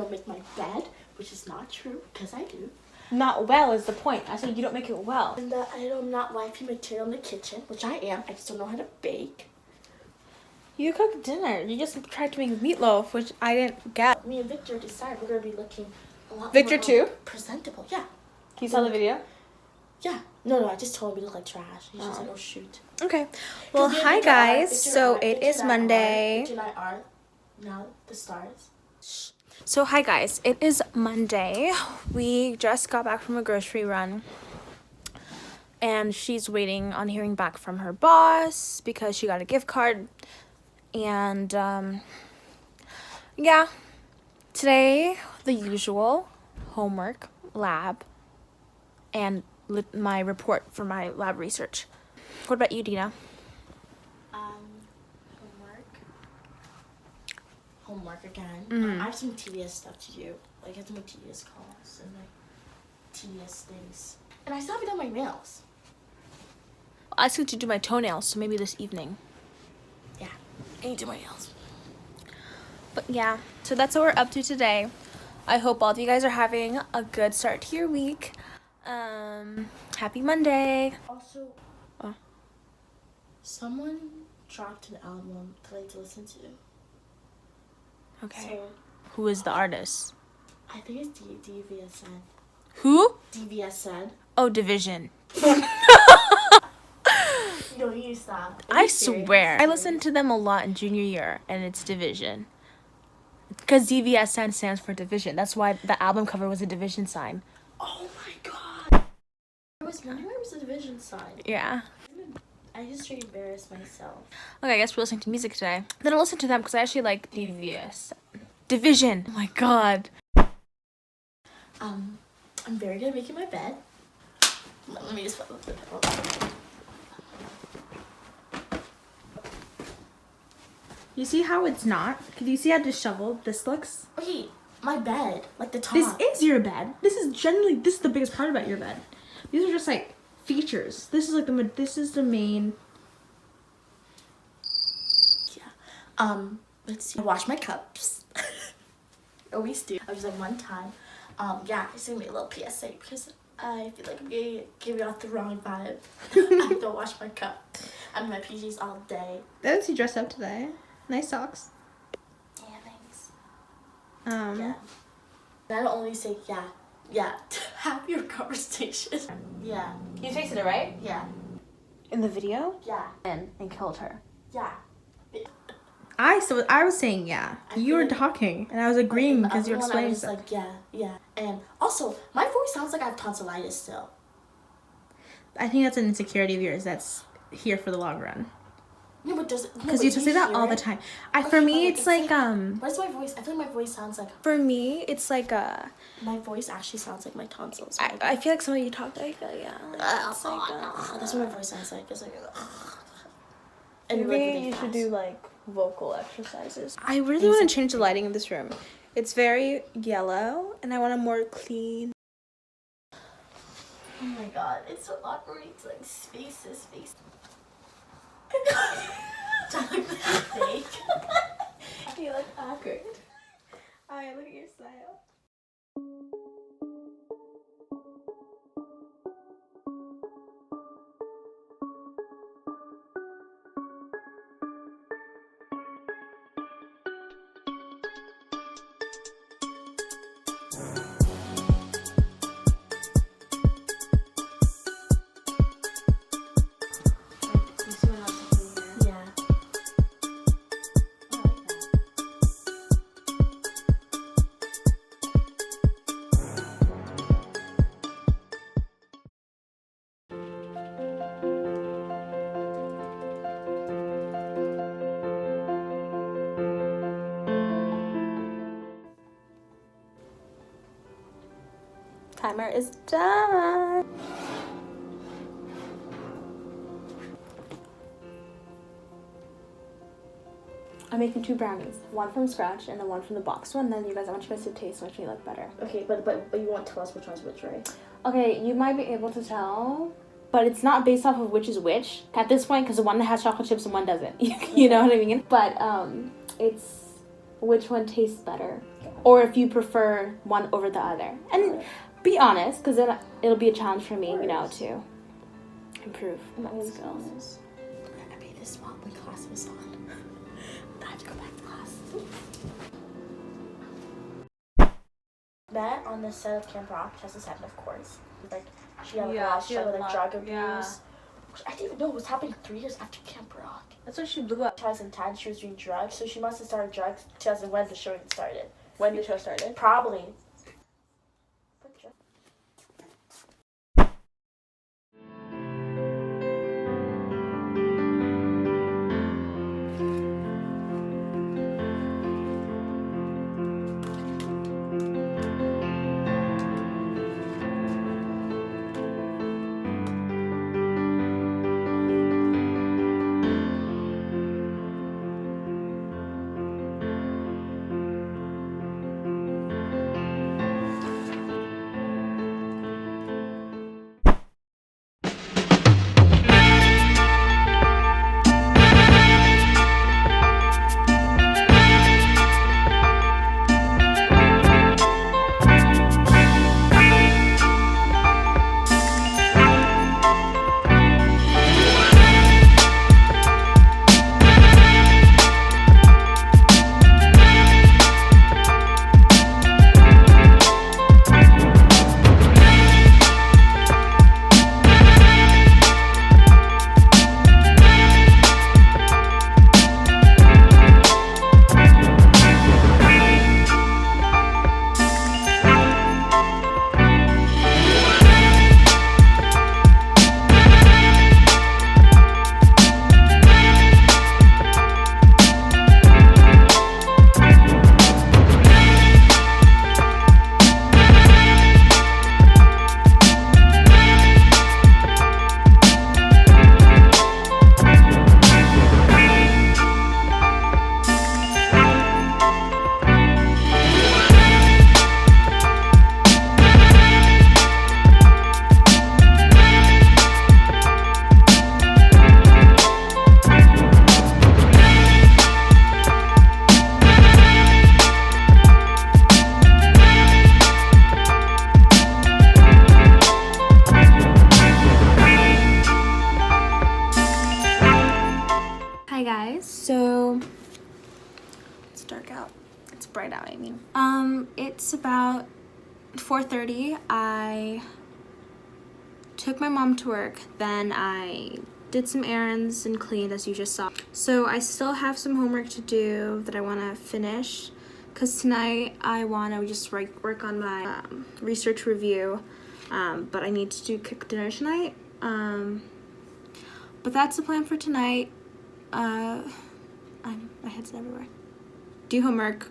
don't make my bed, which is not true, because I do. Not well is the point. I said you don't make it well. And that I am not wifey material in the kitchen, which I am. I just don't know how to bake. You cooked dinner. You just tried to make meatloaf, which I didn't get. Me and Victor decided we're going to be looking a lot Victor more too? presentable. Yeah. You saw the video? Yeah. No, I just told him we look like trash. He's just like, oh, shoot. Okay. Well, hi guys. So it is Monday. Victor and I are now the stars. So hi guys, it is Monday. We just got back from a grocery run. And she's waiting on hearing back from her boss because she got a gift card. And yeah, today the usual homework, lab, and my report for my lab research. What about you, Dina? Homework again. Mm-hmm. I have some tedious stuff to do. Like, I have to make tedious calls and like tedious things. And I still haven't done my nails. I was going to do my toenails, so maybe this evening. Yeah, I need to do my nails. But yeah, so that's what we're up to today. I hope all of you guys are having a good start to your week. Happy Monday. Also, someone dropped an album that I need to listen to. Okay. So, who is the artist? I think it's DVSN. Who? DVSN. Oh, Division. No, you stop. I swear. I listened to them a lot in junior year, and it's Division. Because DVSN stands for Division. That's why the album cover was a division sign. Oh my god. I was wondering where was the division sign. Yeah. I just straight embarrassed myself. Okay, I guess we're listening to music today. Then I'll listen to them because I actually like DVS. Division. Oh my god. I'm very good at making my bed. Let me just put it. You see how it's not? Can you see how disheveled this looks? Okay, my bed, like the top. This is your bed. This is the biggest part about your bed. These are just like features. This is like this is the main. Yeah. Let's see. I wash my cups. Always do. I was like one time. Yeah, I just gonna make a little PSA because I feel like I'm giving off the wrong vibe. I don't wash my cup. I'm in my PJs all day. That's you dressed up today. Nice socks. Yeah, thanks. Yeah. And I don't only say yeah. Have your conversation. Yeah. You tasted it, right? Yeah. In the video? Yeah. And killed her. Yeah. I was saying yeah. You were talking, and I was agreeing because you were explaining stuff. Like yeah. And also, my voice sounds like I have tonsillitis still. I think that's an insecurity of yours that's here for the long run. No, but does because you say that all the time. For me, it's like What is my voice? I feel like my voice sounds like. For me, it's like My voice actually sounds like my tonsils. I feel like some of you talk like yeah. That's what my voice sounds like. It's like. And maybe you should do like vocal exercises. I really want to change the lighting of this room. It's very yellow, and I want a more clean. Oh my god, it's so awkward. It's like space. Do I look fake? You look awkward. Alright, look at your style. Timer is done. I'm making 2 brownies, one from scratch and then one from the box one. Then I want you guys to taste which you like better. Okay, but you won't tell us which one's which, right? Okay, you might be able to tell, but it's not based off of which is which at this point because the one has chocolate chips and one doesn't. You know what I mean? But it's which one tastes better. or if you prefer one over the other. And be honest, because it'll be a challenge for me, you know, to improve my skills. I made this while the class was on. I have to go back to class. Met on the set of Camp Rock, Tessa's happened, of course. Like, she had a lot of struggle with drug abuse. Yeah. I didn't even know it was happening 3 years after Camp Rock. That's why she blew up. 2010, she was doing drugs, so she must have started drugs 2000 when the show even started. When the show started? Probably. So it's dark out. It's bright out, I mean. It's about 4:30. I took my mom to work, then I did some errands and cleaned, as you just saw. So I still have some homework to do that I want to finish, because tonight I want to just work on my research review, but I need to do cook dinner tonight. But that's the plan for tonight. My head's everywhere. Do homework,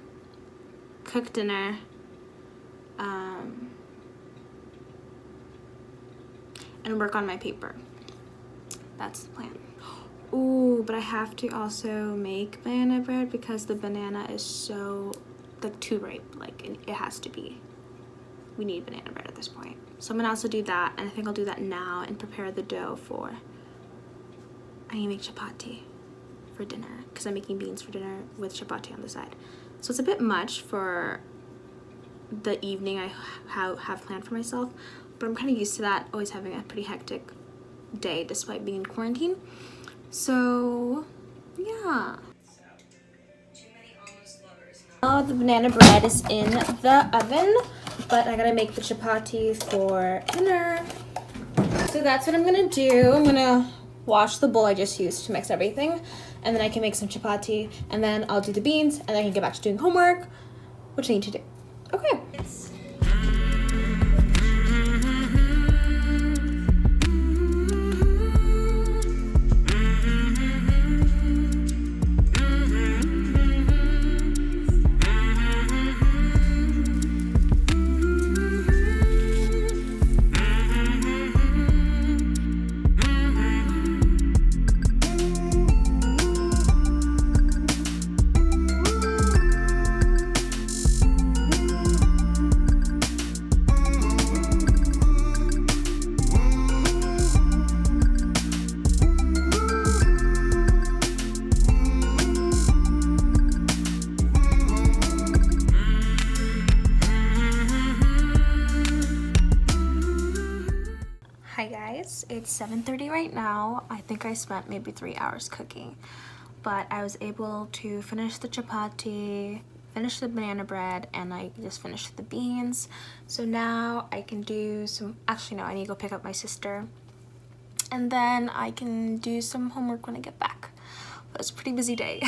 cook dinner, and work on my paper. That's the plan. Ooh, but I have to also make banana bread because the banana is so, like, too ripe. Like, it has to be. We need banana bread at this point. So I'm gonna also do that, and I think I'll do that now and prepare the dough for, I need to make chapati for dinner because I'm making beans for dinner with chapati on the side. So it's a bit much for the evening I have planned for myself, but I'm kind of used to that, always having a pretty hectic day despite being in quarantine. So yeah. Now the banana bread is in the oven, but I gotta make the chapati for dinner. So that's what I'm gonna do. I'm gonna wash the bowl I just used to mix everything, and then I can make some chapati, and then I'll do the beans, and then I can get back to doing homework, which I need to do. Okay. It's 7:30 right now. I think I spent maybe 3 hours cooking, but I was able to finish the chapati, finish the banana bread, and I just finished the beans. So now I can do some, actually no, I need to go pick up my sister, and then I can do some homework when I get back. But it's a pretty busy day.